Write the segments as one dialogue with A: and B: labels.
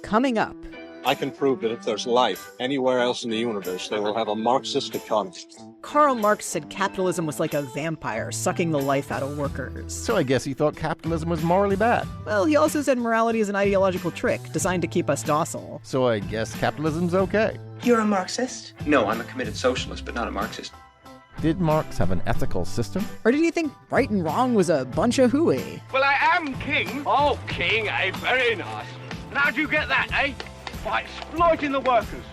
A: Coming up.
B: I can prove that if there's life anywhere else in the universe, they will have a Marxist economy.
A: Karl Marx said capitalism was like a vampire sucking the life out of workers.
C: So I guess he thought capitalism was morally bad.
A: Well, he also said morality is an ideological trick designed to keep us docile.
C: So I guess capitalism's okay.
D: You're a Marxist?
E: No, I'm a committed socialist, but not a Marxist.
C: Did Marx have an ethical system?
A: Or did he think right and wrong was a bunch of hooey?
F: Well, I am king. Oh, king, eh? Very nice. And how do you get that, eh? By exploiting the workers.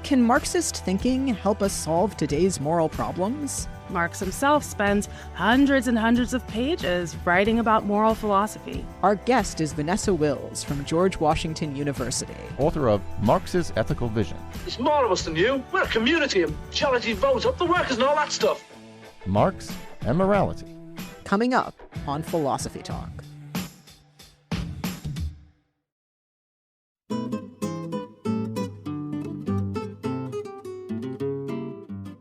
A: Can Marxist thinking help us solve today's moral problems?
G: Marx himself spends hundreds and hundreds of pages writing about moral philosophy.
A: Our guest is Vanessa Wills from George Washington University.
C: Author of Marx's Ethical Vision.
H: It's more of us than you. We're a community and charity vote up the workers and all that stuff.
C: Marx and Morality.
A: Coming up on Philosophy Talk.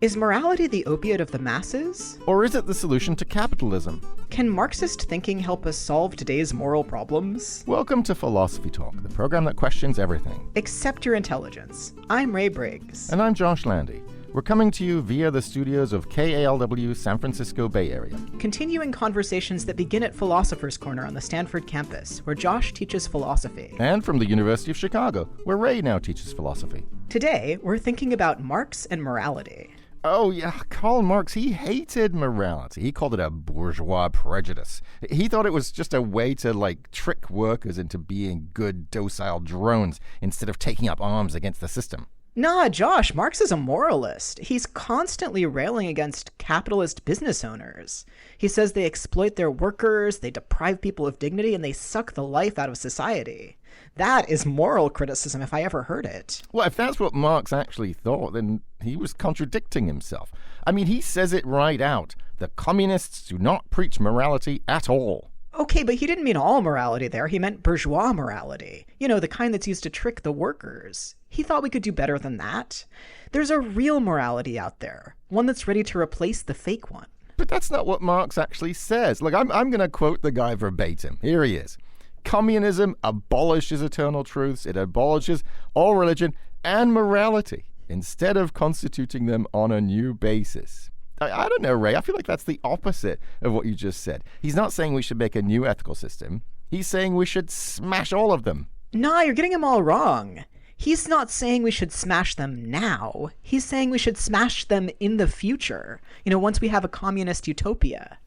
A: Is morality the opiate of the masses?
C: Or is it the solution to capitalism?
A: Can Marxist thinking help us solve today's moral problems?
C: Welcome to Philosophy Talk, the program that questions everything.
A: Except your intelligence. I'm Ray Briggs.
C: And I'm Josh Landy. We're coming to you via the studios of KALW San Francisco Bay Area.
A: Continuing conversations that begin at Philosopher's Corner on the Stanford campus, where Josh teaches philosophy.
C: And from the University of Chicago, where Ray now teaches philosophy.
A: Today, we're thinking about Marx and morality.
C: Oh, yeah, Karl Marx, he hated morality. He called it a bourgeois prejudice. He thought it was just a way to, trick workers into being good, docile drones instead of taking up arms against the system.
A: Nah, Josh, Marx is a moralist. He's constantly railing against capitalist business owners. He says they exploit their workers, they deprive people of dignity, and they suck the life out of society. That is moral criticism if I ever heard it.
C: Well, if that's what Marx actually thought, then he was contradicting himself. I mean, he says it right out. The communists do not preach morality at all.
A: Okay, but he didn't mean all morality there. He meant bourgeois morality. You know, the kind that's used to trick the workers. He thought we could do better than that. There's a real morality out there, one that's ready to replace the fake one.
C: But that's not what Marx actually says. Look, I'm going to quote the guy verbatim. Here he is. Communism abolishes eternal truths. It abolishes all religion and morality instead of constituting them on a new basis. I don't know, Ray. I feel like that's the opposite of what you just said. He's not saying we should make a new ethical system. He's saying we should smash all of them.
A: Nah, you're getting him all wrong. He's not saying we should smash them now. He's saying we should smash them in the future. You know, once we have a communist utopia.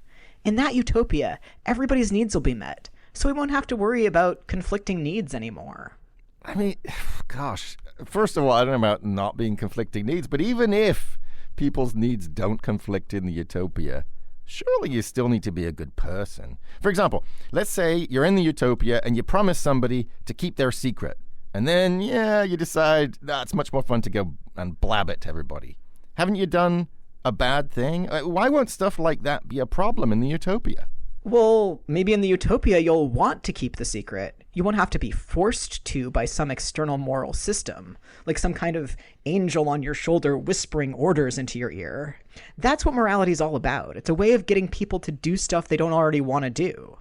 A: In that utopia, everybody's needs will be met. So we won't have to worry about conflicting needs anymore.
C: I mean, gosh, first of all, I don't know about not being conflicting needs, but even if people's needs don't conflict in the utopia, surely you still need to be a good person. For example, let's say you're in the utopia and you promise somebody to keep their secret. And then, you decide it's much more fun to go and blab it to everybody. Haven't you done a bad thing? Why won't stuff like that be a problem in the utopia?
A: Well, maybe in the utopia you'll want to keep the secret. You won't have to be forced to by some external moral system, like some kind of angel on your shoulder whispering orders into your ear. That's what morality is all about. It's a way of getting people to do stuff they don't already want to do.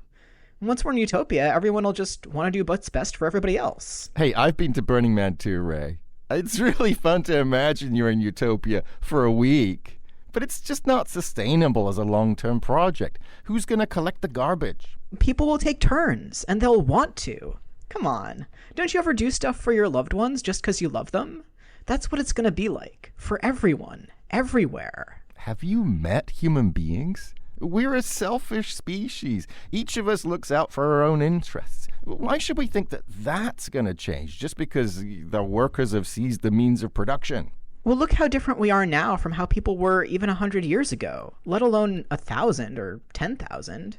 A: Once we're in utopia, everyone will just want to do what's best for everybody else.
C: Hey, I've been to Burning Man too, Ray. It's really fun to imagine you're in utopia for a week. But it's just not sustainable as a long-term project. Who's going to collect the garbage?
A: People will take turns, and they'll want to. Come on. Don't you ever do stuff for your loved ones just because you love them? That's what it's going to be like. For everyone. Everywhere.
C: Have you met human beings? We're a selfish species. Each of us looks out for our own interests. Why should we think that that's going to change just because the workers have seized the means of production?
A: Well, look how different we are now from how people were even 100 years ago, let alone 1,000 or 10,000.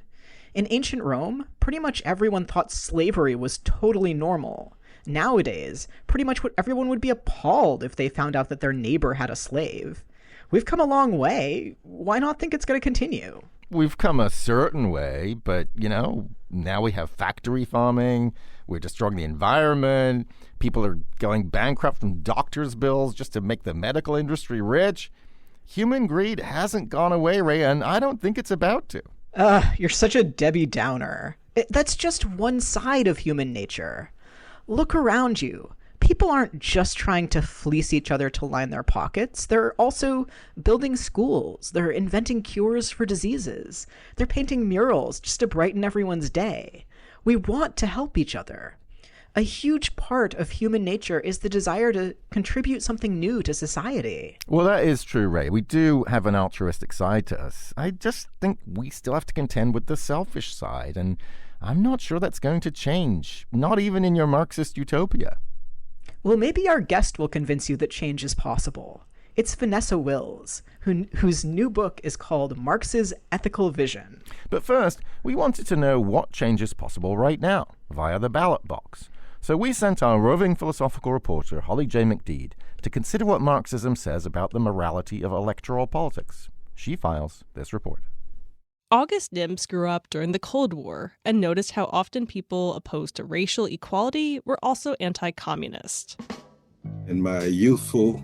A: In ancient Rome, pretty much everyone thought slavery was totally normal. Nowadays, pretty much everyone would be appalled if they found out that their neighbor had a slave. We've come a long way. Why not think it's going to continue?
C: We've come a certain way, but, now we have factory farming. We're destroying the environment. People are going bankrupt from doctors' bills just to make the medical industry rich. Human greed hasn't gone away, Ray, and I don't think it's about to.
A: You're such a Debbie Downer. That's just one side of human nature. Look around you. People aren't just trying to fleece each other to line their pockets. They're also building schools. They're inventing cures for diseases. They're painting murals just to brighten everyone's day. We want to help each other. A huge part of human nature is the desire to contribute something new to society.
C: Well, that is true, Ray. We do have an altruistic side to us. I just think we still have to contend with the selfish side, and I'm not sure that's going to change, not even in your Marxist utopia.
A: Well, maybe our guest will convince you that change is possible. It's Vanessa Wills, whose new book is called Marx's Ethical Vision.
C: But first, we wanted to know what change is possible right now via the ballot box. So we sent our roving philosophical reporter, Holly J. McDeed, to consider what Marxism says about the morality of electoral politics. She files this report.
D: August Nims grew up during the Cold War and noticed how often people opposed to racial equality were also anti-communist.
I: In my youthful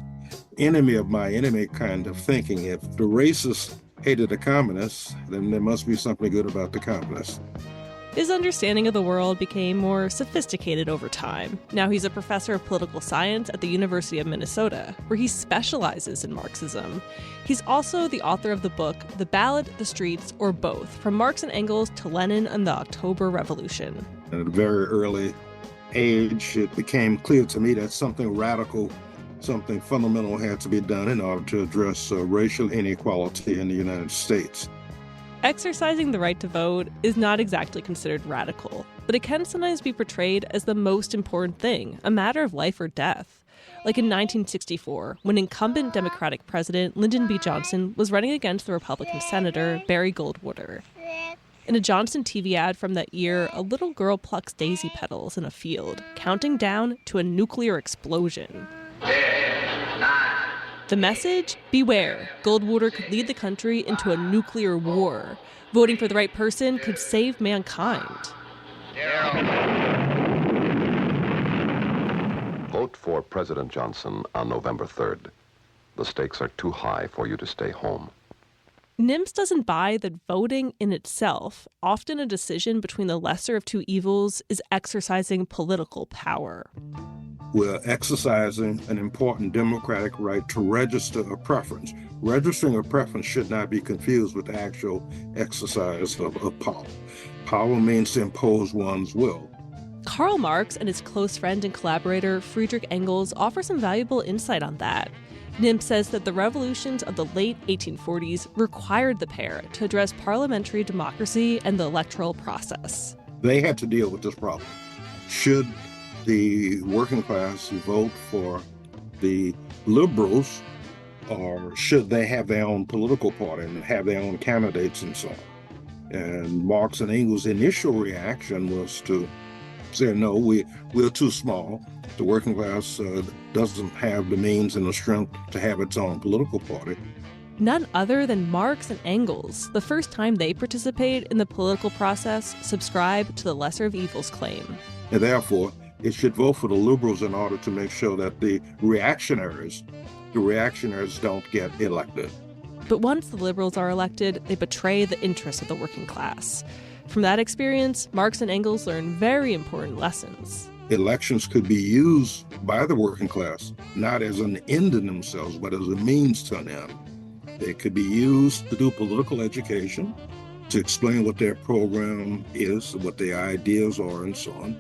I: enemy of my enemy kind of thinking, if the racists hated the communists, then there must be something good about the communists.
D: His understanding of the world became more sophisticated over time. Now he's a professor of political science at the University of Minnesota, where he specializes in Marxism. He's also the author of the book The Ballot, the Streets, or Both, From Marx and Engels to Lenin and the October Revolution.
I: At a very early age, it became clear to me that something radical, something fundamental had to be done in order to address racial inequality in the United States.
D: Exercising the right to vote is not exactly considered radical, but it can sometimes be portrayed as the most important thing, a matter of life or death. Like in 1964, when incumbent Democratic President Lyndon B. Johnson was running against the Republican Senator Barry Goldwater. In a Johnson TV ad from that year, a little girl plucks daisy petals in a field, counting down to a nuclear explosion.
F: 10, 9.
D: The message? Beware. Goldwater could lead the country into a nuclear war. Voting for the right person could save mankind.
J: Vote for President Johnson on November 3rd. The stakes are too high for you to stay home.
D: Nims doesn't buy that voting in itself, often a decision between the lesser of two evils, is exercising political power.
I: We're exercising an important democratic right to register a preference. Registering a preference should not be confused with the actual exercise of power. Power means to impose one's will.
D: Karl Marx and his close friend and collaborator Friedrich Engels offer some valuable insight on that. Nims says that the revolutions of the late 1840s required the pair to address parliamentary democracy and the electoral process.
I: They had to deal with this problem. Should the working class vote for the liberals, or should they have their own political party and have their own candidates and so on? And Marx and Engels' initial reaction was to say, no, we're too small. The working class doesn't have the means and the strength to have its own political party.
D: None other than Marx and Engels, the first time they participate in the political process, subscribe to the lesser of evils claim.
I: And therefore, it should vote for the liberals in order to make sure that the reactionaries don't get elected.
D: But once the liberals are elected, they betray the interests of the working class. From that experience, Marx and Engels learn very important lessons.
I: Elections could be used by the working class, not as an end in themselves, but as a means to an end. They could be used to do political education, to explain what their program is, what their ideas are, and so on.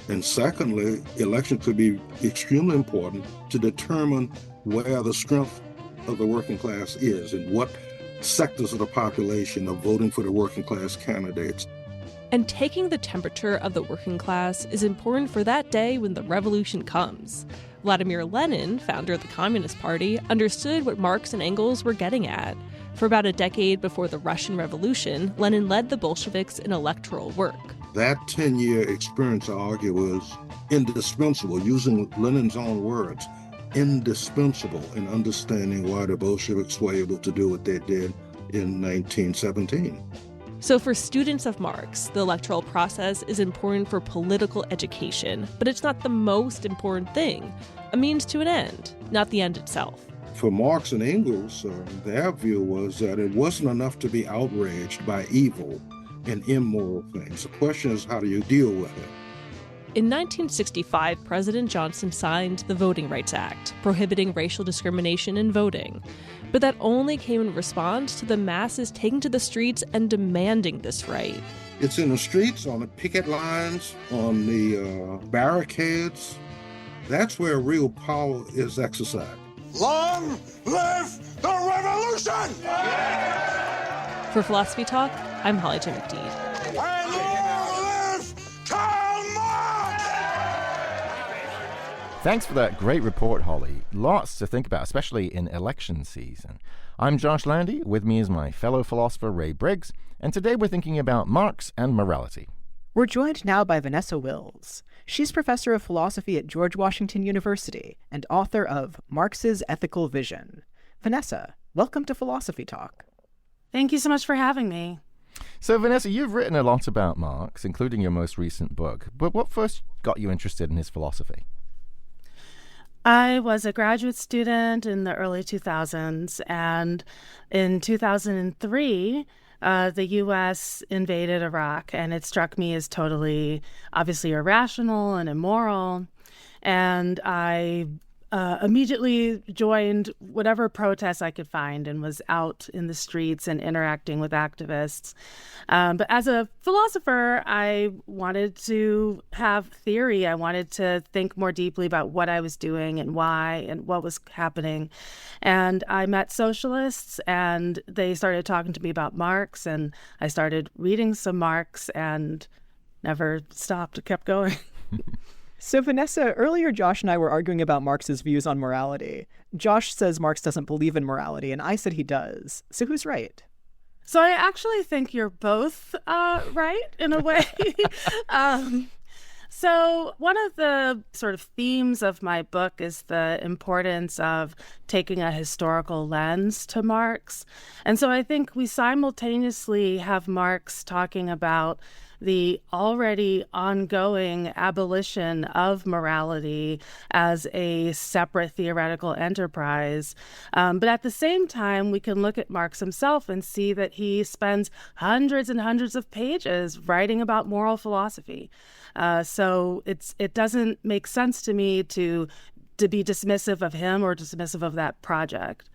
I: And secondly, elections could be extremely important to determine where the strength of the working class is and what sectors of the population are voting for the working class candidates.
D: And taking the temperature of the working class is important for that day when the revolution comes. Vladimir Lenin, founder of the Communist Party, understood what Marx and Engels were getting at. For about a decade before the Russian Revolution, Lenin led the Bolsheviks in electoral work.
I: That 10-year experience, I argue, was indispensable, using Lenin's own words, indispensable in understanding why the Bolsheviks were able to do what they did in 1917.
D: So for students of Marx, the electoral process is important for political education, but it's not the most important thing. A means to an end, not the end itself.
I: For Marx and Engels, their view was that it wasn't enough to be outraged by evil and immoral things. The question is, how do you deal with it?
D: In 1965, President Johnson signed the Voting Rights Act, prohibiting racial discrimination in voting. But that only came in response to the masses taking to the streets and demanding this right.
I: It's in the streets, on the picket lines, on the barricades. That's where real power is exercised.
K: Long live the revolution!
D: For Philosophy Talk, I'm Holly J. McDede.
K: And long live Karl Marx!
C: Thanks for that great report, Holly. Lots to think about, especially in election season. I'm Josh Landy. With me is my fellow philosopher, Ray Briggs, and today we're thinking about Marx and morality.
A: We're joined now by Vanessa Wills. She's professor of philosophy at George Washington University and author of Marx's Ethical Vision. Vanessa, welcome to Philosophy Talk.
G: Thank you so much for having me.
C: So, Vanessa, you've written a lot about Marx, including your most recent book. But what first got you interested in his philosophy?
G: I was a graduate student in the early 2000s, and in 2003, the U.S. invaded Iraq, and it struck me as totally, obviously, irrational and immoral. And I immediately joined whatever protests I could find and was out in the streets and interacting with activists. But as a philosopher, I wanted to have theory. I wanted to think more deeply about what I was doing and why and what was happening. And I met socialists, and they started talking to me about Marx, and I started reading some Marx and never stopped, kept going.
A: So, Vanessa, earlier Josh and I were arguing about Marx's views on morality. Josh says Marx doesn't believe in morality, and I said he does. So who's right?
G: So I actually think you're both right in a way. So one of the sort of themes of my book is the importance of taking a historical lens to Marx. And so I think we simultaneously have Marx talking about the already ongoing abolition of morality as a separate theoretical enterprise. But at the same time, we can look at Marx himself and see that he spends hundreds and hundreds of pages writing about moral philosophy. So it doesn't make sense to me to be dismissive of him or dismissive of that project.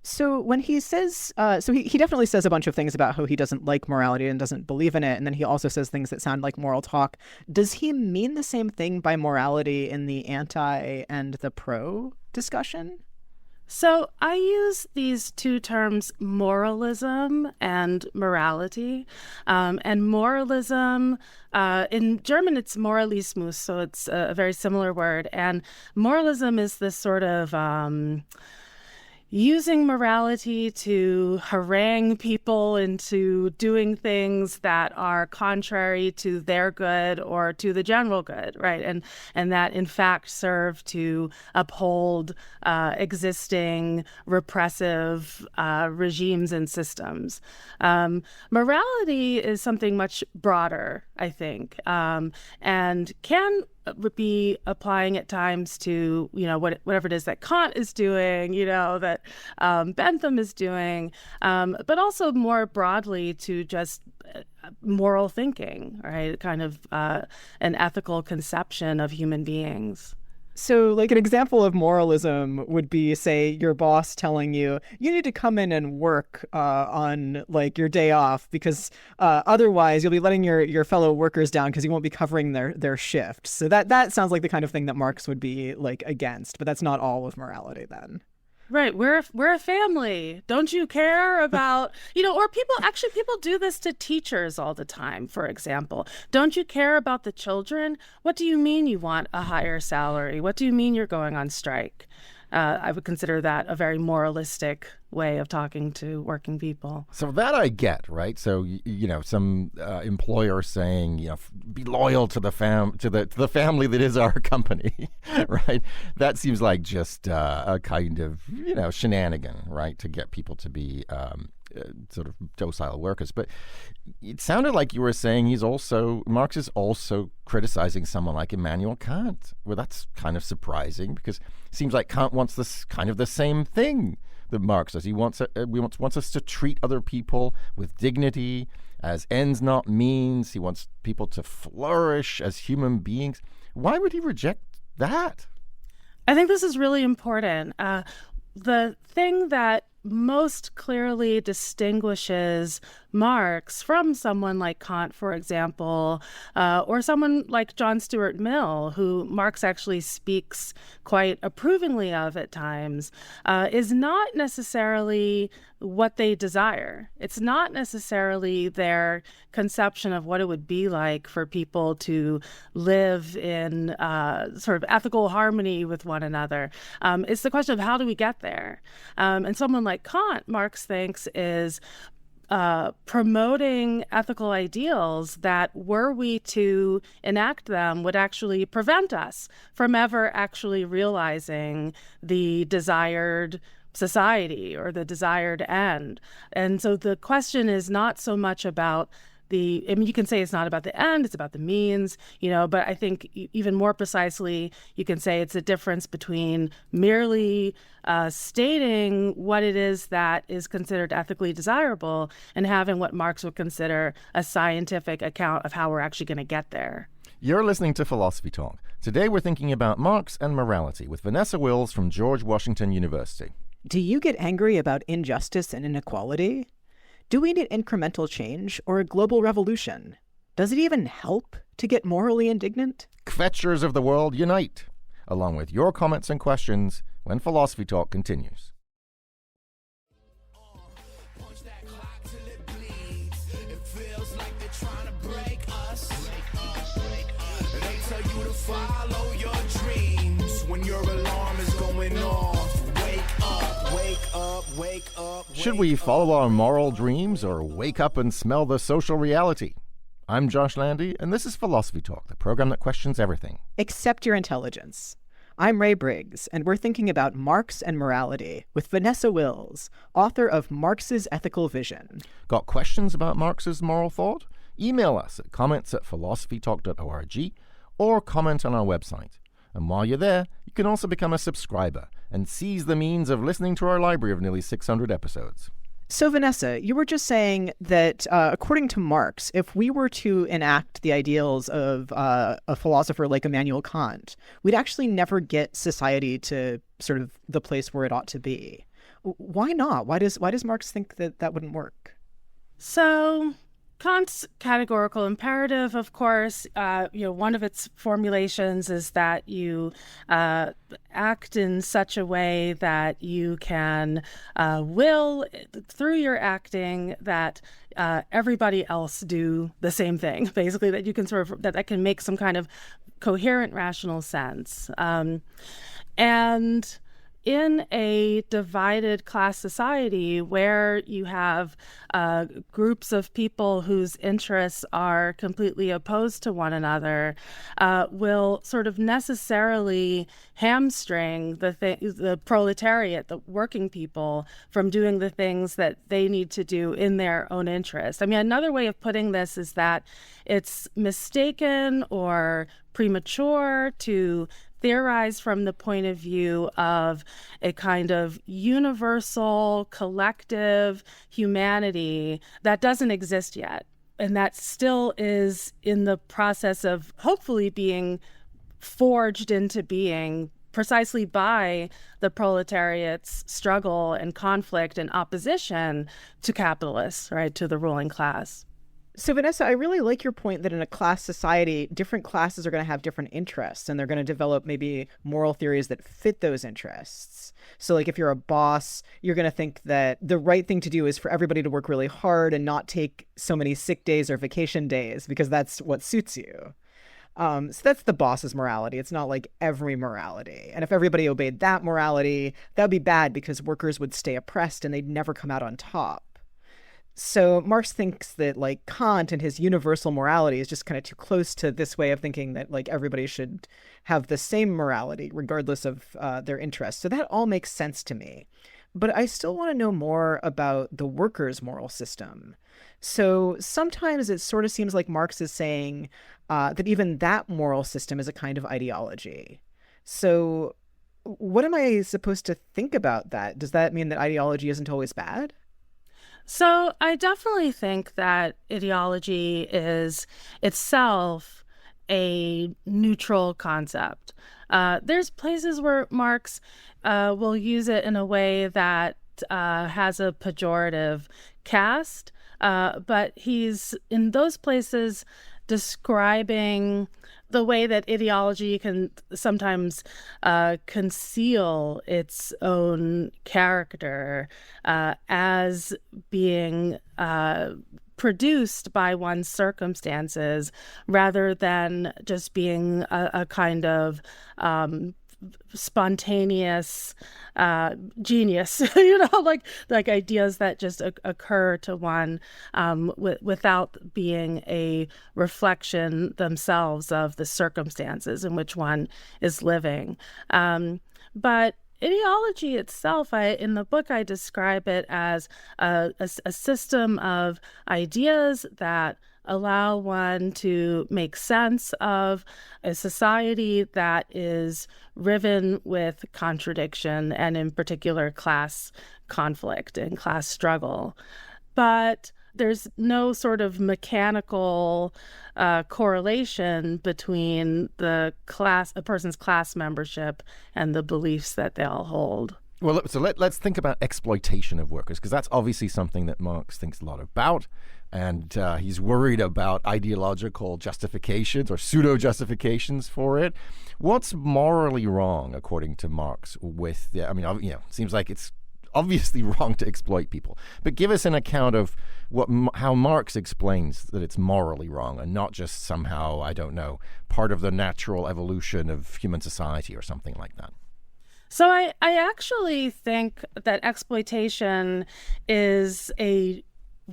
A: So when he says, he definitely says a bunch of things about how he doesn't like morality and doesn't believe in it. And then he also says things that sound like moral talk. Does he mean the same thing by morality in the anti and the pro discussion?
G: So I use these two terms, moralism and morality. And moralism, in German, it's Moralismus, so it's a very similar word. And moralism is this sort of using morality to harangue people into doing things that are contrary to their good or to the general good, right? And that, in fact, serve to uphold existing repressive regimes and systems. Morality is something much broader, I think, and can be applying at times to, whatever it is that Kant is doing, that Bentham is doing, but also more broadly to just moral thinking, right? Kind of an ethical conception of human beings.
A: So, like, an example of moralism would be, say, your boss telling you, you need to come in and work on, like, your day off because otherwise you'll be letting your fellow workers down because you won't be covering their shift. So that sounds like the kind of thing that Marx would be, like, against, but that's not all of morality then.
G: Right. We're a family. Don't you care about, or people do this to teachers all the time, for example. Don't you care about the children? What do you mean you want a higher salary? What do you mean you're going on strike? I would consider that a very moralistic way of talking to working people.
C: So that I get, right? So some employer saying, be loyal to the family that is our company, right? That seems like just a kind of shenanigan, right, to get people to be sort of docile workers. But it sounded like you were saying Marx is also criticizing someone like Immanuel Kant. Well, that's kind of surprising because it seems like Kant wants this kind of the same thing that Marx does. He wants us to treat other people with dignity as ends not means. He wants people to flourish as human beings. Why would he reject that?
G: I think this is really important. The thing that most clearly distinguishes Marx from someone like Kant, for example, or someone like John Stuart Mill, who Marx actually speaks quite approvingly of at times, is not necessarily what they desire. It's not necessarily their conception of what it would be like for people to live in sort of ethical harmony with one another. It's the question of how do we get there? And someone like Kant, Marx thinks, is promoting ethical ideals that, were we to enact them, would actually prevent us from ever actually realizing the desired society or the desired end. And so the question is not so much about you can say it's not about the end, it's about the means, but I think even more precisely, you can say it's a difference between merely stating what it is that is considered ethically desirable and having what Marx would consider a scientific account of how we're actually going to get there.
C: You're listening to Philosophy Talk. Today we're thinking about Marx and morality with Vanessa Wills from George Washington University.
A: Do you get angry about injustice and inequality? Do we need incremental change or a global revolution? Does it even help to get morally indignant?
C: Kvetchers of the world, unite! Along with your comments and questions when Philosophy Talk continues.
K: Follow your dreams when your alarm is going off. Wake up, wake up, wake up.
C: Should we follow our moral dreams or wake up and smell the social reality? I'm Josh Landy, and this is Philosophy Talk, the program that questions everything.
A: Accept your intelligence. I'm Ray Briggs, and we're thinking about Marx and morality with Vanessa Wills, author of Marx's Ethical Vision.
C: Got questions about Marx's moral thought? Email us at comments@philosophytalk.org or comment on our website. And while you're there, you can also become a subscriber and seize the means of listening to our library of nearly 600 episodes.
A: So, Vanessa, you were just saying that according to Marx, if we were to enact the ideals of a philosopher like Immanuel Kant, we'd actually never get society to sort of the place where it ought to be. Why not? Why does Marx think that wouldn't work?
G: So Kant's categorical imperative, of course, one of its formulations is that you act in such a way that you can will, through your acting, that everybody else do the same thing, basically, that you can that can make some kind of coherent, rational sense. And in a divided class society where you have groups of people whose interests are completely opposed to one another, will sort of necessarily hamstring the proletariat, the working people, from doing the things that they need to do in their own interest. I mean, another way of putting this is that it's mistaken or premature to theorize from the point of view of a kind of universal, collective humanity that doesn't exist yet, and that still is in the process of hopefully being forged into being precisely by the proletariat's struggle and conflict and opposition to capitalists, right, to the ruling class.
A: So, Vanessa, I really like your point that in a class society, different classes are going to have different interests, and they're going to develop maybe moral theories that fit those interests. So, like, if you're a boss, you're going to think that the right thing to do is for everybody to work really hard and not take so many sick days or vacation days because that's what suits you. So that's the boss's morality. It's not like every morality. And if everybody obeyed that morality, that would be bad because workers would stay oppressed and they'd never come out on top. So Marx thinks that, like, Kant and his universal morality is just kind of too close to this way of thinking that, like, everybody should have the same morality regardless of their interests. So that all makes sense to me. But I still want to know more about the workers' moral system. So sometimes it sort of seems like Marx is saying that even that moral system is a kind of ideology. So what am I supposed to think about that? Does that mean that ideology isn't always bad?
G: So I definitely think that ideology is itself a neutral concept. There's places where Marx will use it in a way that has a pejorative cast, but he's in those places describing the way that ideology can sometimes conceal its own character as being produced by one's circumstances rather than just being a kind of spontaneous genius, like ideas that just occur to one without being a reflection themselves of the circumstances in which one is living. But ideology itself, in the book, I describe it as a system of ideas that allow one to make sense of a society that is riven with contradiction and, in particular, class conflict and class struggle. But there's no sort of mechanical correlation between a person's class membership and the beliefs that they all hold.
C: Well, so let's think about exploitation of workers, because that's obviously something that Marx thinks a lot about. And he's worried about ideological justifications or pseudo-justifications for it. What's morally wrong, according to Marx, with it seems like it's obviously wrong to exploit people. But give us an account of how Marx explains that it's morally wrong and not just somehow, I don't know, part of the natural evolution of human society or something like that.
G: So I actually think that exploitation is a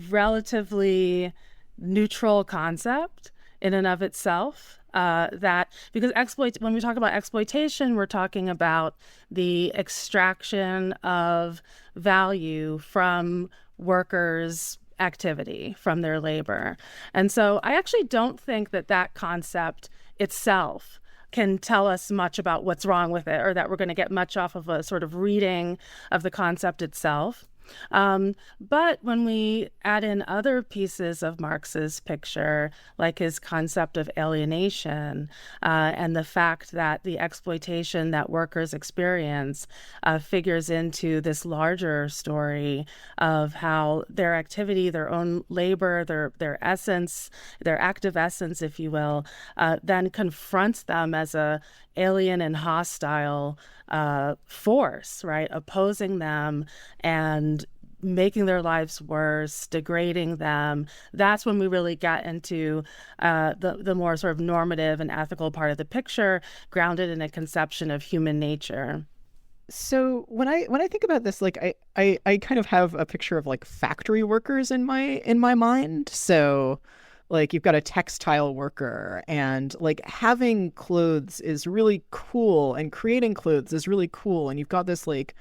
G: relatively neutral concept in and of itself. Because when we talk about exploitation, we're talking about the extraction of value from workers' activity, from their labor. And so I actually don't think that concept itself can tell us much about what's wrong with it, or that we're going to get much off of a sort of reading of the concept itself. But when we add in other pieces of Marx's picture, like his concept of alienation and the fact that the exploitation that workers experience figures into this larger story of how their activity, their own labor, their essence, their active essence, if you will, then confronts them as a alien and hostile force, right? Opposing them and making their lives worse, degrading them. That's when we really get into the more sort of normative and ethical part of the picture, grounded in a conception of human nature.
A: So when I think about this, like I kind of have a picture of like factory workers in my mind. So like you've got a textile worker, and like having clothes is really cool, and creating clothes is really cool, and you've got this like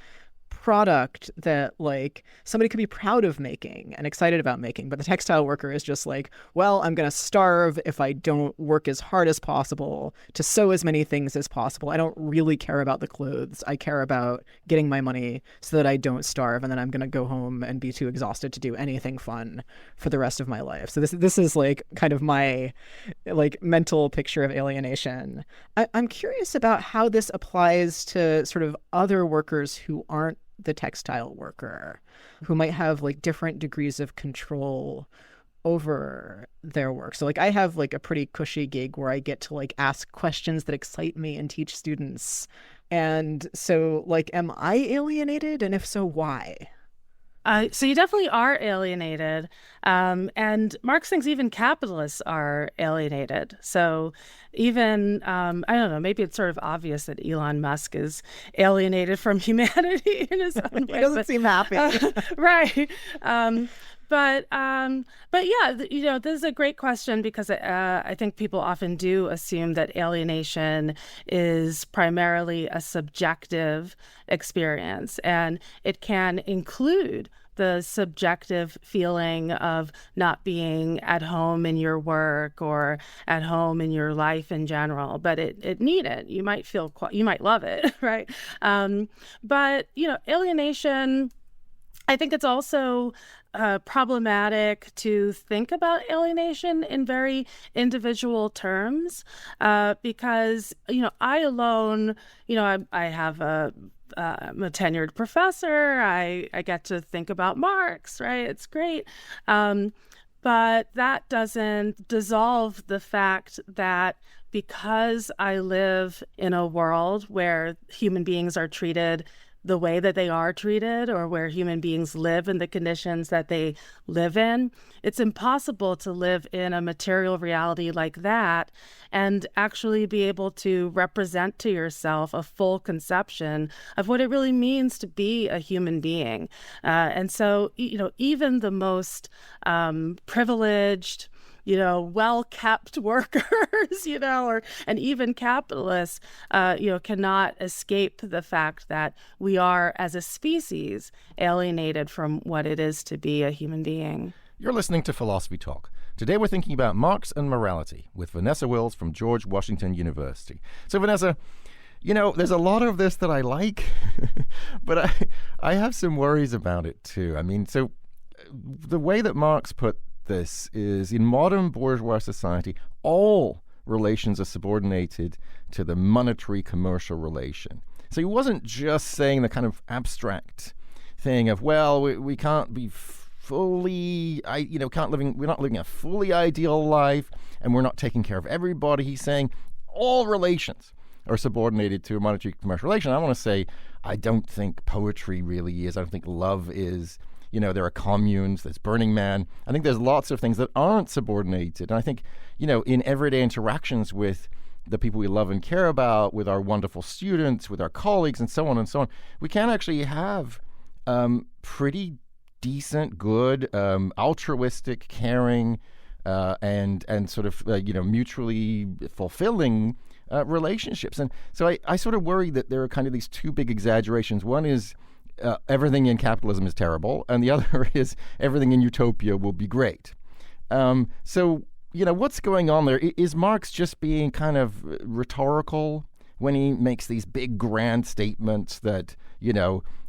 A: product that like somebody could be proud of making and excited about making, but the textile worker is just like, well, I'm going to starve if I don't work as hard as possible to sew as many things as possible. I don't really care about the clothes. I care about getting my money so that I don't starve, and then I'm going to go home and be too exhausted to do anything fun for the rest of my life. So this is like kind of my like mental picture of alienation. I'm curious about how this applies to sort of other workers who aren't the textile worker, who might have like different degrees of control over their work. So like I have like a pretty cushy gig where I get to like ask questions that excite me and teach students. And so like, am I alienated? And if so, why?
G: So you definitely are alienated. And Marx thinks even capitalists are alienated. So even, I don't know, maybe it's sort of obvious that Elon Musk is alienated from humanity in his own way.
A: He doesn't seem happy.
G: Right. But yeah, this is a great question, because I think people often do assume that alienation is primarily a subjective experience, and it can include the subjective feeling of not being at home in your work or at home in your life in general, but it need it. You might you might love it, right? But alienation I think it's also problematic to think about alienation in very individual terms because, I alone, I have I'm a tenured professor. I get to think about Marx, right? It's great. But that doesn't dissolve the fact that because I live in a world where human beings are treated the way that they are treated, or where human beings live in the conditions that they live in, it's impossible to live in a material reality like that and actually be able to represent to yourself a full conception of what it really means to be a human being. And so, even the most privileged, well-kept workers, and even capitalists, cannot escape the fact that we are, as a species, alienated from what it is to be a human being.
C: You're listening to Philosophy Talk. Today we're thinking about Marx and morality with Vanessa Wills from George Washington University. So, Vanessa, there's a lot of this that I like, but I have some worries about it too. I mean, so the way that Marx put this is, in modern bourgeois society, all relations are subordinated to the monetary commercial relation. So he wasn't just saying the kind of abstract thing of, well, we can't be fully, we're not living a fully ideal life, and we're not taking care of everybody. He's saying all relations are subordinated to a monetary commercial relation. I want to say, I don't think poetry really is. I don't think love is. There are communes, there's Burning Man. I think there's lots of things that aren't subordinated. And I think, in everyday interactions with the people we love and care about, with our wonderful students, with our colleagues, and so on, we can actually have pretty decent, good, altruistic, caring, and sort of, mutually fulfilling relationships. And so I sort of worry that there are kind of these two big exaggerations. One is, everything in capitalism is terrible, and the other is everything in utopia will be great. So, what's going on there? Is Marx just being kind of rhetorical when he makes these big grand statements that,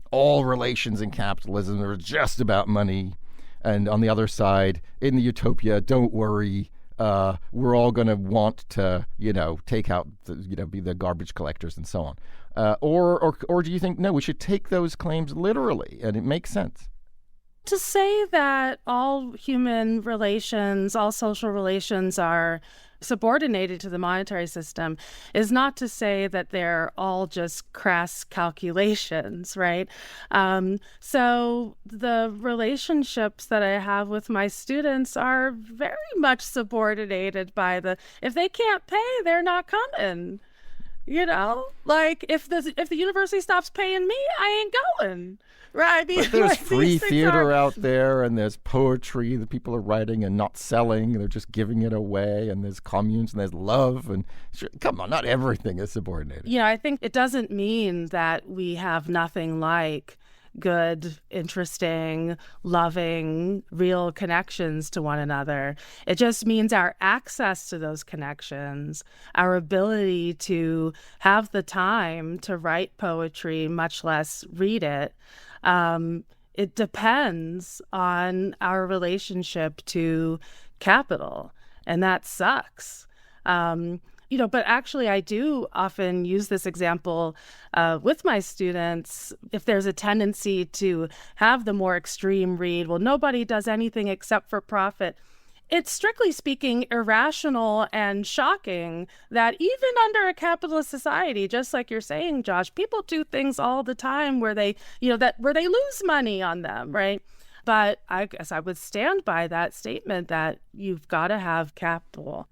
C: all relations in capitalism are just about money, and on the other side, in the utopia, don't worry, we're all going to want to, take out, be the garbage collectors and so on. Or do you think, no, we should take those claims literally and it makes sense?
G: To say that all human relations, all social relations are subordinated to the monetary system is not to say that they're all just crass calculations, right? So the relationships that I have with my students are very much subordinated by if they can't pay, they're not coming. Like if the university stops paying me, I ain't going. Right.
C: But there's free theater out there, and there's poetry that people are writing and not selling. They're just giving it away. And there's communes and there's love. And come on, not everything is subordinated.
G: I think it doesn't mean that we have nothing like good, interesting, loving, real connections to one another. It just means our access to those connections, our ability to have the time to write poetry, much less read it, it depends on our relationship to capital, and that sucks. But actually, I do often use this example with my students. If there's a tendency to have the more extreme read, well, nobody does anything except for profit. It's strictly speaking irrational and shocking that even under a capitalist society, just like you're saying, Josh, people do things all the time where they lose money on them, right? But I guess I would stand by that statement that you've got to have capital.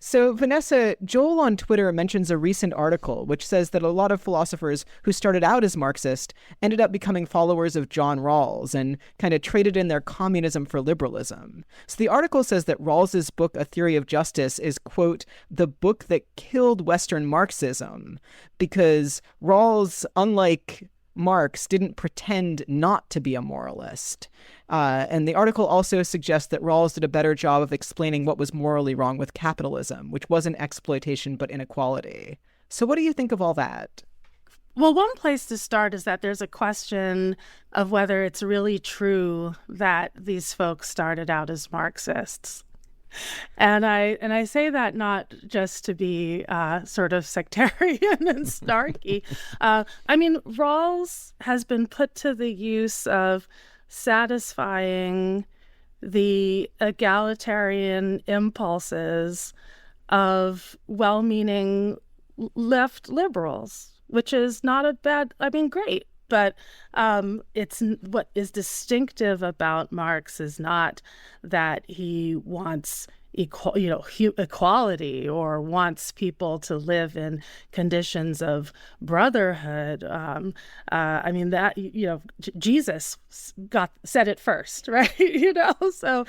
A: So, Vanessa, Joel on Twitter mentions a recent article which says that a lot of philosophers who started out as Marxist ended up becoming followers of John Rawls and kind of traded in their communism for liberalism. So the article says that Rawls's book, A Theory of Justice, is, quote, the book that killed Western Marxism, because Rawls, unlike Marx, didn't pretend not to be a moralist. And the article also suggests that Rawls did a better job of explaining what was morally wrong with capitalism, which wasn't exploitation but inequality. So what do you think of all that?
G: Well, one place to start is that there's a question of whether it's really true that these folks started out as Marxists. And I say that not just to be sort of sectarian and snarky. I mean, Rawls has been put to the use of satisfying the egalitarian impulses of well-meaning left liberals, which is not a bad, I mean, great. But it's what is distinctive about Marx is not that he wants equality or wants people to live in conditions of brotherhood. I mean that Jesus said it first, right? So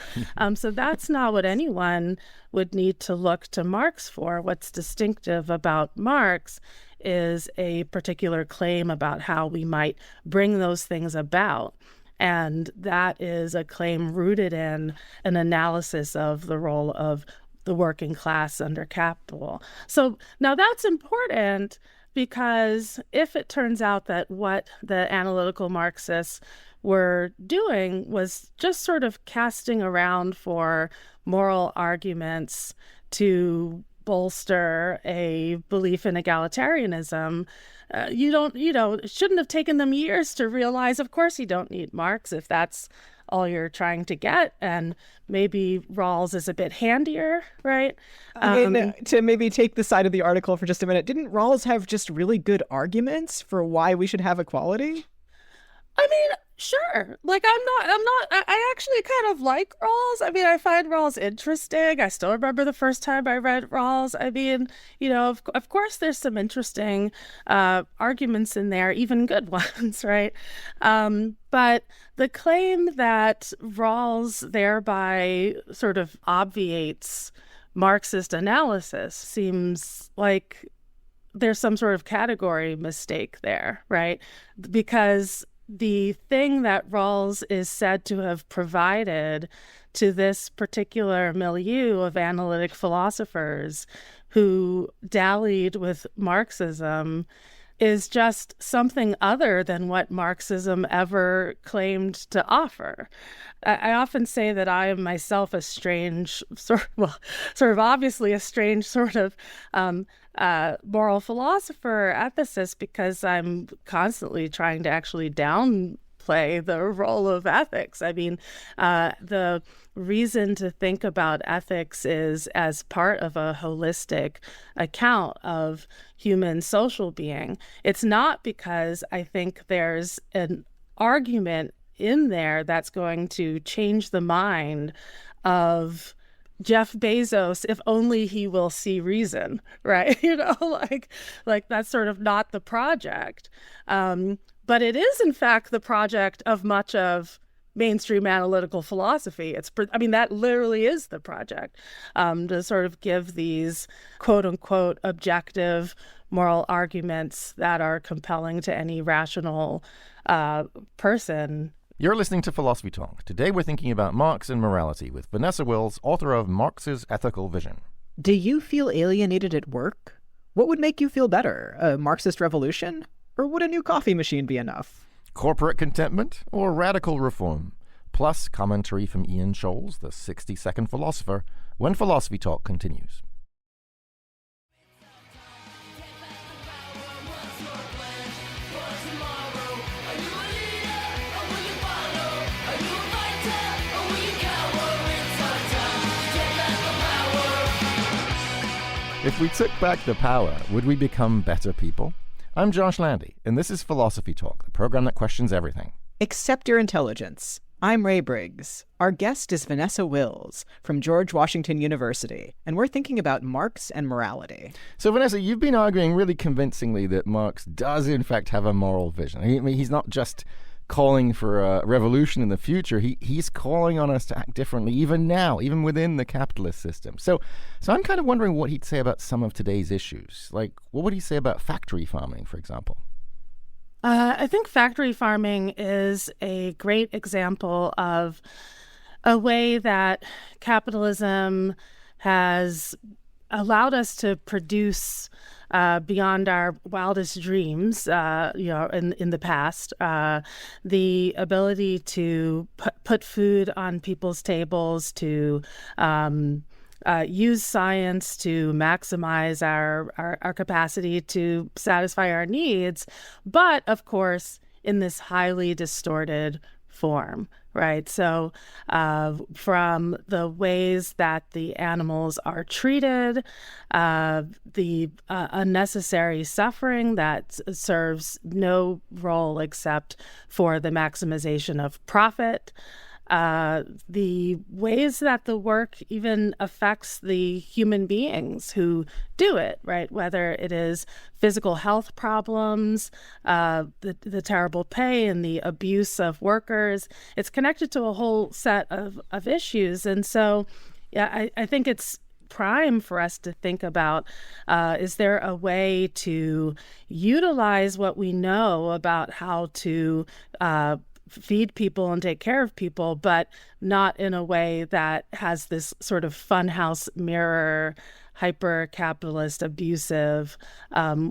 G: that's not what anyone would need to look to Marx for. What's distinctive about Marx is a particular claim about how we might bring those things about. And that is a claim rooted in an analysis of the role of the working class under capital. So now that's important because if it turns out that what the analytical Marxists were doing was just sort of casting around for moral arguments to bolster a belief in egalitarianism, it shouldn't have taken them years to realize, of course, you don't need Marx if that's all you're trying to get. And maybe Rawls is a bit handier, right?
A: To maybe take the side of the article for just a minute, didn't Rawls have just really good arguments for why we should have equality?
G: I mean, sure. Like, I actually kind of like Rawls. I mean, I find Rawls interesting. I still remember the first time I read Rawls. I mean, of course there's some interesting arguments in there, even good ones, right? But the claim that Rawls thereby sort of obviates Marxist analysis seems like there's some sort of category mistake there, right? Because the thing that Rawls is said to have provided to this particular milieu of analytic philosophers who dallied with Marxism is just something other than what Marxism ever claimed to offer. I often say that I am myself a strange, sort of obviously a strange sort of moral philosopher ethicist, because I'm constantly trying to actually downplay the role of ethics. I mean, the reason to think about ethics is as part of a holistic account of human social being. It's not because I think there's an argument in there that's going to change the mind of Jeff Bezos, if only he will see reason, right? Like that's sort of not the project. But it is, in fact, the project of much of mainstream analytical philosophy. That literally is the project, to sort of give these quote unquote objective moral arguments that are compelling to any rational person.
C: You're listening to Philosophy Talk. Today we're thinking about Marx and morality with Vanessa Wills, author of Marx's Ethical Vision.
A: Do you feel alienated at work? What would make you feel better? A Marxist revolution? Or would a new coffee machine be enough?
C: Corporate contentment or radical reform? Plus commentary from Ian Scholes, the 60-second philosopher, when Philosophy Talk continues. If we took back the power, would we become better people? I'm Josh Landy, and this is Philosophy Talk, the program that questions everything.
A: Except your intelligence. I'm Ray Briggs. Our guest is Vanessa Wills from George Washington University, and we're thinking about Marx and morality.
C: So, Vanessa, you've been arguing really convincingly that Marx does, in fact, have a moral vision. I mean, he's not just calling for a revolution in the future. He's calling on us to act differently, even now, even within the capitalist system. So I'm kind of wondering what he'd say about some of today's issues. Like, what would he say about factory farming, for example?
G: I think factory farming is a great example of a way that capitalism has allowed us to produce beyond our wildest dreams, in the past. The ability to put food on people's tables, to use science to maximize our capacity to satisfy our needs, but of course, in this highly distorted form, right? So from the ways that the animals are treated, the unnecessary suffering that serves no role except for the maximization of profit, the ways that the work even affects the human beings who do it, right? Whether it is physical health problems, the terrible pay and the abuse of workers, it's connected to a whole set of issues. And so, yeah, I think it's prime for us to think about, is there a way to utilize what we know about how to feed people and take care of people, but not in a way that has this sort of funhouse mirror, hyper-capitalist, abusive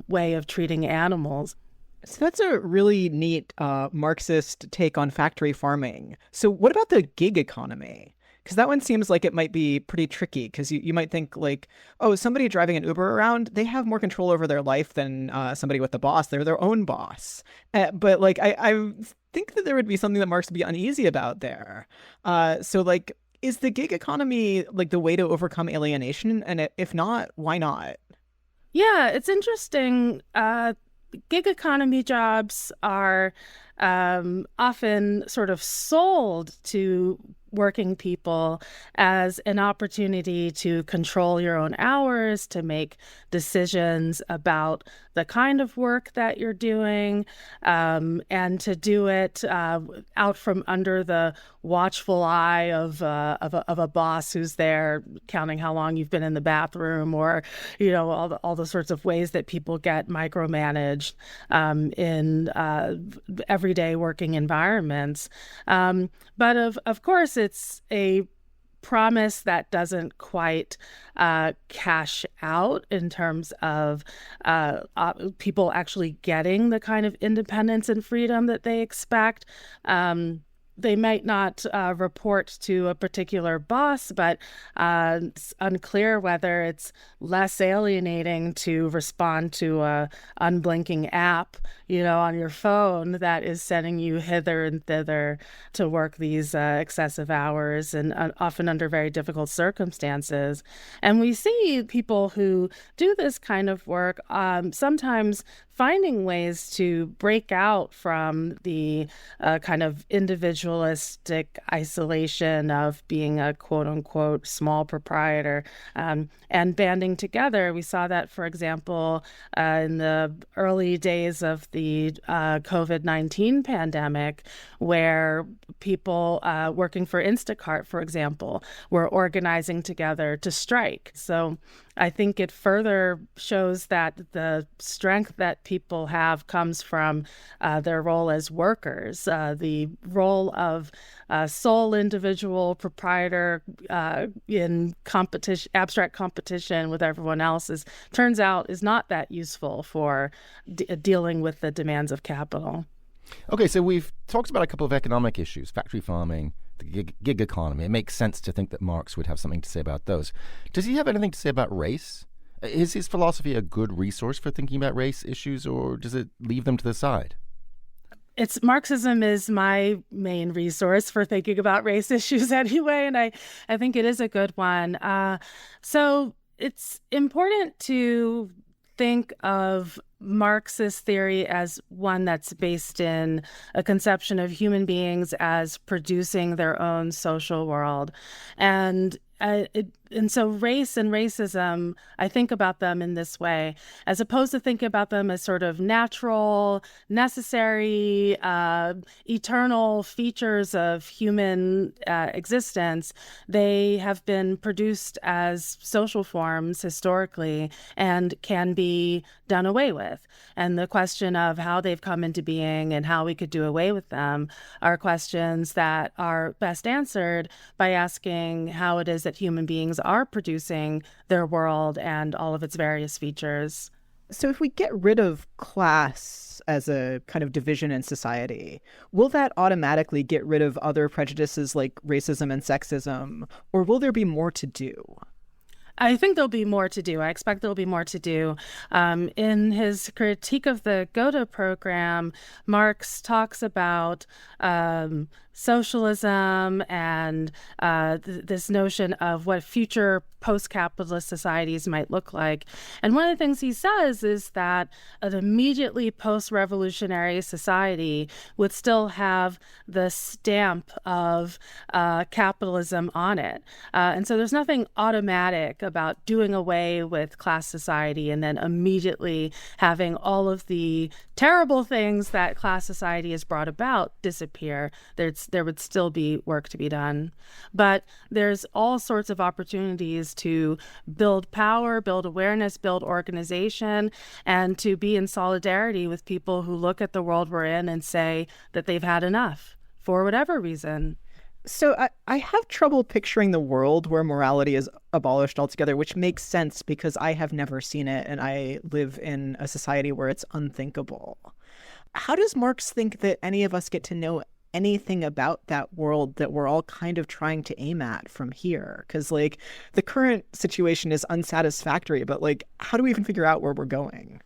G: way of treating animals.
A: So that's a really neat Marxist take on factory farming. So what about the gig economy? Because that one seems like it might be pretty tricky, because you might think like, oh, somebody driving an Uber around, they have more control over their life than somebody with a boss. They're their own boss. But like, I think that there would be something that Marx would be uneasy about there. So like, is the gig economy like the way to overcome alienation? And if not, why not?
G: Yeah, it's interesting. Gig economy jobs are often sort of sold to working people as an opportunity to control your own hours, to make decisions about the kind of work that you're doing, and to do it out from under the watchful eye of a boss who's there counting how long you've been in the bathroom, or all the sorts of ways that people get micromanaged in everyday working environments. But of course, it's a promise that doesn't quite cash out in terms of people actually getting the kind of independence and freedom that they expect. They might not report to a particular boss, but it's unclear whether it's less alienating to respond to a unblinking app, on your phone that is sending you hither and thither to work these excessive hours, and often under very difficult circumstances. And we see people who do this kind of work sometimes finding ways to break out from the kind of individualistic isolation of being a quote-unquote small proprietor, and banding together. We saw that, for example, in the early days of the COVID-19 pandemic, where people working for Instacart, for example, were organizing together to strike. So I think it further shows that the strength that people have comes from their role as workers. The role of sole individual proprietor in abstract competition with everyone else turns out is not that useful for dealing with the demands of capital.
C: Okay, so we've talked about a couple of economic issues, factory farming, the gig economy. It makes sense to think that Marx would have something to say about those. Does he have anything to say about race? Is his philosophy a good resource for thinking about race issues, or does it leave them to the side?
G: Marxism is my main resource for thinking about race issues anyway, and I think it is a good one. So it's important to think of Marxist theory as one that's based in a conception of human beings as producing their own social world. And so race and racism, I think about them in this way, as opposed to thinking about them as sort of natural, necessary, eternal features of human existence. They have been produced as social forms historically and can be done away with. And the question of how they've come into being and how we could do away with them are questions that are best answered by asking how it is that human beings are producing their world and all of its various features.
A: So if we get rid of class as a kind of division in society, will that automatically get rid of other prejudices like racism and sexism, or will there be more to do?
G: I think there'll be more to do. I expect there'll be more to do. In his critique of the Gotha program, Marx talks about socialism and this notion of what future post-capitalist societies might look like. And one of the things he says is that an immediately post-revolutionary society would still have the stamp of capitalism on it. And so there's nothing automatic about doing away with class society and then immediately having all of the terrible things that class society has brought about disappear. There would still be work to be done. But there's all sorts of opportunities to build power, build awareness, build organization, and to be in solidarity with people who look at the world we're in and say that they've had enough for whatever reason.
A: So I have trouble picturing the world where morality is abolished altogether, which makes sense because I have never seen it and I live in a society where it's unthinkable. How does Marx think that any of us get to know anything about that world that we're all kind of trying to aim at from here? Because like the current situation is unsatisfactory, but like how do we even figure out where we're going?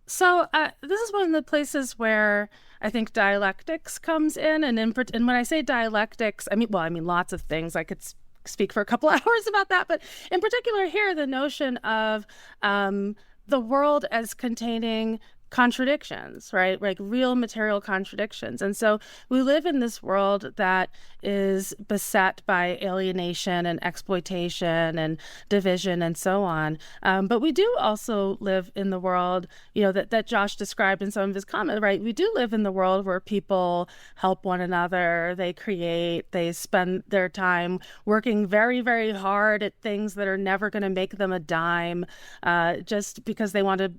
G: So this is one of the places where I think dialectics comes in, and when I say dialectics, I mean lots of things. I could speak for a couple hours about that, but in particular here, the notion of the world as containing contradictions, right? Like real material contradictions. And so we live in this world that is beset by alienation and exploitation and division and so on. But we do also live in the world, that Josh described in some of his comments, right? We do live in the world where people help one another, they create, they spend their time working very, very hard at things that are never going to make them a dime, just because they want to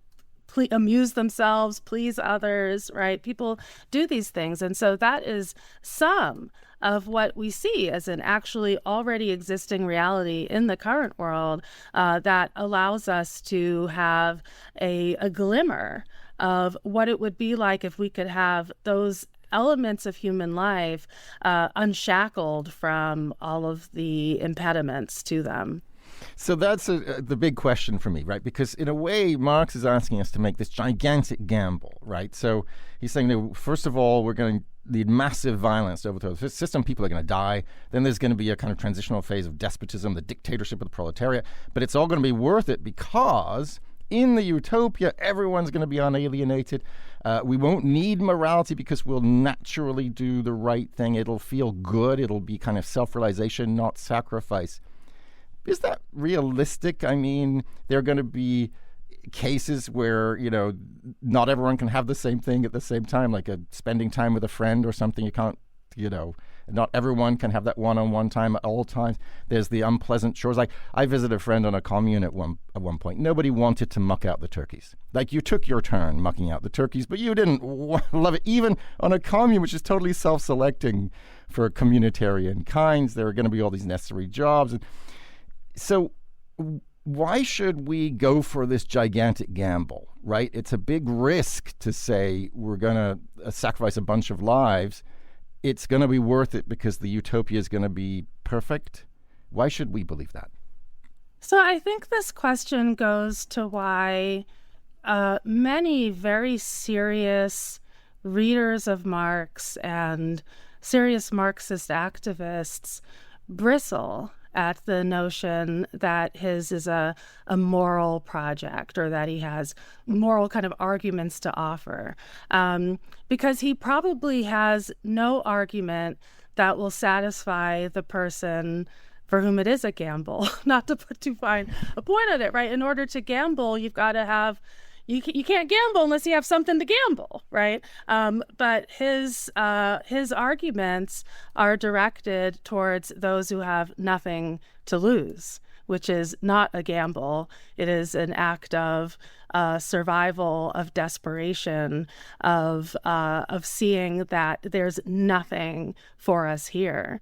G: amuse themselves, please others, right? People do these things. And so that is some of what we see as an actually already existing reality in the current world that allows us to have a glimmer of what it would be like if we could have those elements of human life unshackled from all of the impediments to them.
C: So that's the big question for me, right? Because in a way, Marx is asking us to make this gigantic gamble, right? So he's saying, no, first of all, we're going to need massive violence to overthrow the system. People are going to die. Then there's going to be a kind of transitional phase of despotism, the dictatorship of the proletariat. But it's all going to be worth it because in the utopia, everyone's going to be unalienated. We won't need morality because we'll naturally do the right thing. It'll feel good. It'll be kind of self-realization, not sacrifice. Is that realistic? I mean, there are going to be cases where, not everyone can have the same thing at the same time, like spending time with a friend or something. You can't, not everyone can have that one-on-one time at all times. There's the unpleasant chores. Like I visited a friend on a commune at one point. Nobody wanted to muck out the turkeys. Like you took your turn mucking out the turkeys, but you didn't love it. Even on a commune, which is totally self-selecting for communitarian kinds, there are going to be all these necessary jobs. So why should we go for this gigantic gamble, right? It's a big risk to say we're going to sacrifice a bunch of lives. It's going to be worth it because the utopia is going to be perfect. Why should we believe that?
G: So I think this question goes to why many very serious readers of Marx and serious Marxist activists bristle at the notion that his is a moral project or that he has moral kind of arguments to offer, because he probably has no argument that will satisfy the person for whom it is a gamble. Not to put too fine a point on it, right? In order to gamble, you've got to have you can't gamble unless you have something to gamble, right? But his arguments are directed towards those who have nothing to lose, which is not a gamble. It is an act of survival, of desperation, of seeing that there's nothing for us here.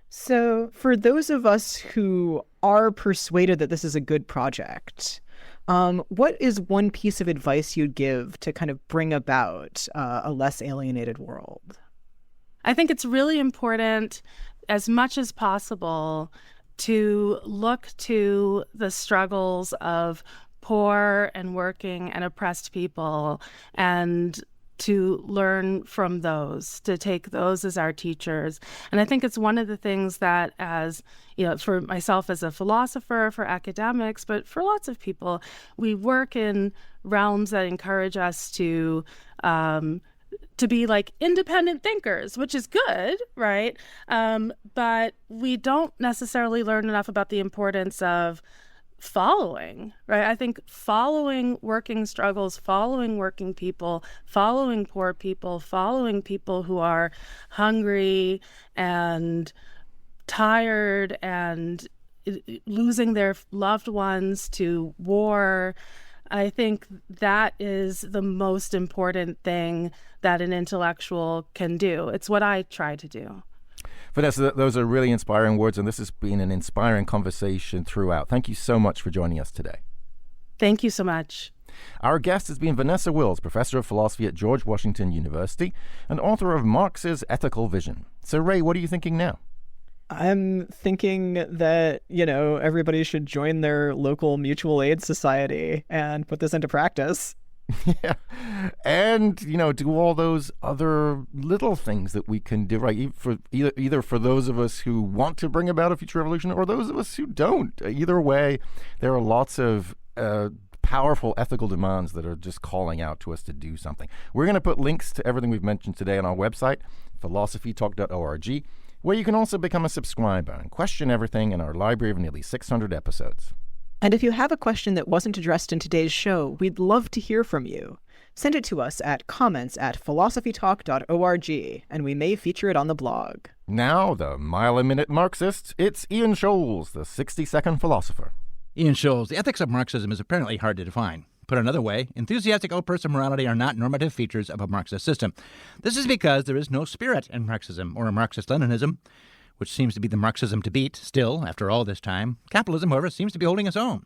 A: So for those of us who are persuaded that this is a good project, What is one piece of advice you'd give to kind of bring about a less alienated world?
G: I think it's really important, as much as possible, to look to the struggles of poor and working and oppressed people and to learn from those, to take those as our teachers. And I think it's one of the things that, as you know, for myself as a philosopher, for academics, but for lots of people, we work in realms that encourage us to be like independent thinkers, which is good, right? But we don't necessarily learn enough about the importance of following, right? I think following working struggles, following working people, following poor people, following people who are hungry and tired and losing their loved ones to war. I think that is the most important thing that an intellectual can do. It's what I try to do.
C: Vanessa, those are really inspiring words, and this has been an inspiring conversation throughout. Thank you so much for joining us today.
G: Thank you so much.
C: Our guest has been Vanessa Wills, professor of philosophy at George Washington University and author of Marx's Ethical Vision. So, Ray, what are you thinking now?
A: I'm thinking that, everybody should join their local mutual aid society and put this into practice.
C: Yeah. And, do all those other little things that we can do, right? For either for those of us who want to bring about a future revolution or those of us who don't. Either way, there are lots of powerful ethical demands that are just calling out to us to do something. We're going to put links to everything we've mentioned today on our website, philosophytalk.org, where you can also become a subscriber and question everything in our library of nearly 600 episodes.
A: And if you have a question that wasn't addressed in today's show, we'd love to hear from you. Send it to us at comments@philosophytalk.org, and we may feature it on the blog.
C: Now, the mile-a-minute Marxist, it's Ian Scholes, the 60-second philosopher.
L: Ian Scholes, the ethics of Marxism is apparently hard to define. Put another way, enthusiastic outbursts of morality are not normative features of a Marxist system. This is because there is no spirit in Marxism or Marxist-Leninism, which seems to be the Marxism to beat still after all this time. Capitalism, however, seems to be holding its own.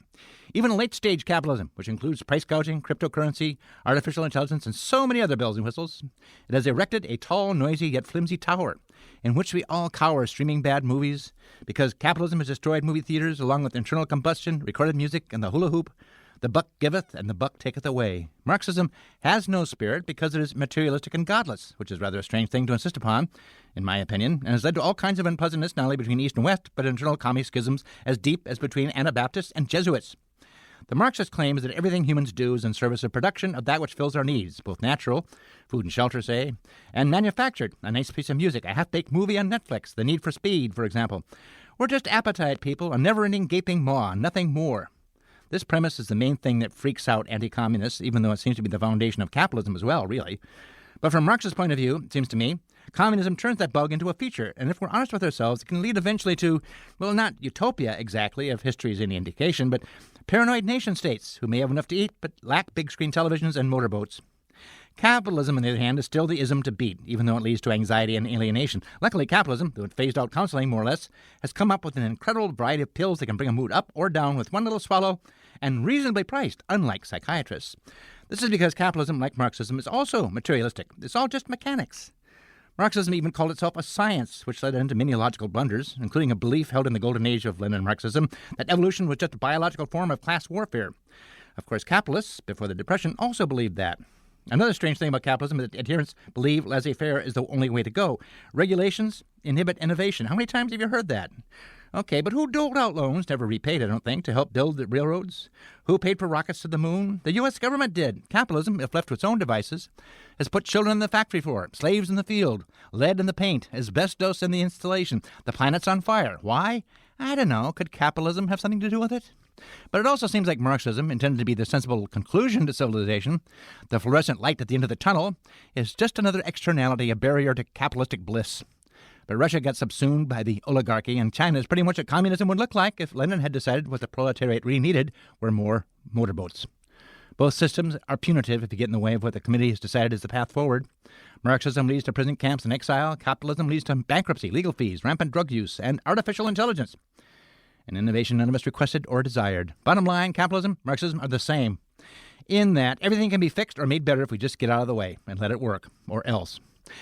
L: Even late-stage capitalism, which includes price gouging, cryptocurrency, artificial intelligence, and so many other bells and whistles, it has erected a tall, noisy, yet flimsy tower in which we all cower streaming bad movies because capitalism has destroyed movie theaters along with internal combustion, recorded music, and the hula hoop. The buck giveth and the buck taketh away. Marxism has no spirit because it is materialistic and godless, which is rather a strange thing to insist upon, in my opinion, and has led to all kinds of unpleasantness not only between East and West, but internal commie schisms as deep as between Anabaptists and Jesuits. The Marxist claim is that everything humans do is in service of production of that which fills our needs, both natural, food and shelter, say, and manufactured, a nice piece of music, a half-baked movie on Netflix, the need for speed, for example. We're just appetite people, a never-ending gaping maw, nothing more. This premise is the main thing that freaks out anti-communists, even though it seems to be the foundation of capitalism as well, really. But from Marx's point of view, it seems to me, communism turns that bug into a feature, and if we're honest with ourselves, it can lead eventually to, well, not utopia exactly, if history is any indication, but paranoid nation-states who may have enough to eat but lack big-screen televisions and motorboats. Capitalism, on the other hand, is still the ism to beat, even though it leads to anxiety and alienation. Luckily, capitalism, though it phased out counseling more or less, has come up with an incredible variety of pills that can bring a mood up or down with one little swallow and reasonably priced, unlike psychiatrists. This is because capitalism, like Marxism, is also materialistic. It's all just mechanics. Marxism even called itself a science, which led into many logical blunders, including a belief held in the golden age of Lenin Marxism that evolution was just a biological form of class warfare. Of course, capitalists, before the Depression, also believed that. Another strange thing about capitalism is that adherents believe laissez-faire is the only way to go. Regulations inhibit innovation. How many times have you heard that? Okay, but who doled out loans, never repaid, I don't think, to help build the railroads? Who paid for rockets to the moon? The U.S. government did. Capitalism, if left to its own devices, has put children in the factory floor, slaves in the field, lead in the paint, asbestos in the installation. The planet's on fire. Why? I don't know. Could capitalism have something to do with it? But it also seems like Marxism, intended to be the sensible conclusion to civilization, the fluorescent light at the end of the tunnel, is just another externality, a barrier to capitalistic bliss. But Russia got subsumed by the oligarchy, and China is pretty much what communism would look like if Lenin had decided what the proletariat really needed were more motorboats. Both systems are punitive if you get in the way of what the committee has decided is the path forward. Marxism leads to prison camps and exile. Capitalism leads to bankruptcy, legal fees, rampant drug use, and artificial intelligence. an innovation none of us requested or desired. Bottom line, capitalism, Marxism are the same, in that everything can be fixed or made better if we just get out of the way and let it work, or else.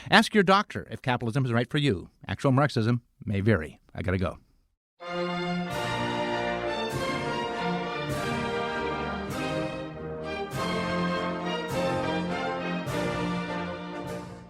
L: Ask your doctor if capitalism is right for you. Actual Marxism may vary. I gotta go.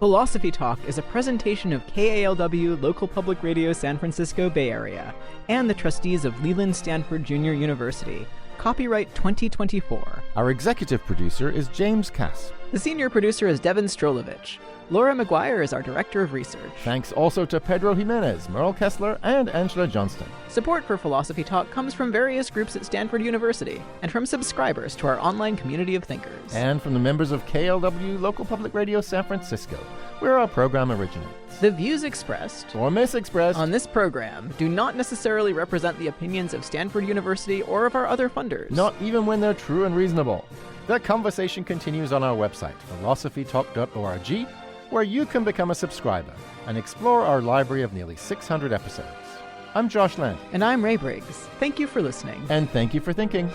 A: Philosophy Talk is a presentation of KALW Local Public Radio San Francisco Bay Area and the trustees of Leland Stanford Junior University. Copyright 2024.
C: Our executive producer is James Cass.
A: The senior producer is Devin Strolovich. Laura McGuire is our director of research.
C: Thanks also to Pedro Jimenez, Merle Kessler, and Angela Johnston.
A: Support for Philosophy Talk comes from various groups at Stanford University and from subscribers to our online community of thinkers.
C: And from the members of KLW Local Public Radio San Francisco, where our program originates.
A: The views expressed
C: or misexpressed
A: on this program do not necessarily represent the opinions of Stanford University or of our other funders.
C: Not even when they're true and reasonable. The conversation continues on our website, philosophytalk.org, where you can become a subscriber and explore our library of nearly 600 episodes. I'm Josh Land.
A: And I'm Ray Briggs. Thank you for listening.
C: And thank you for thinking.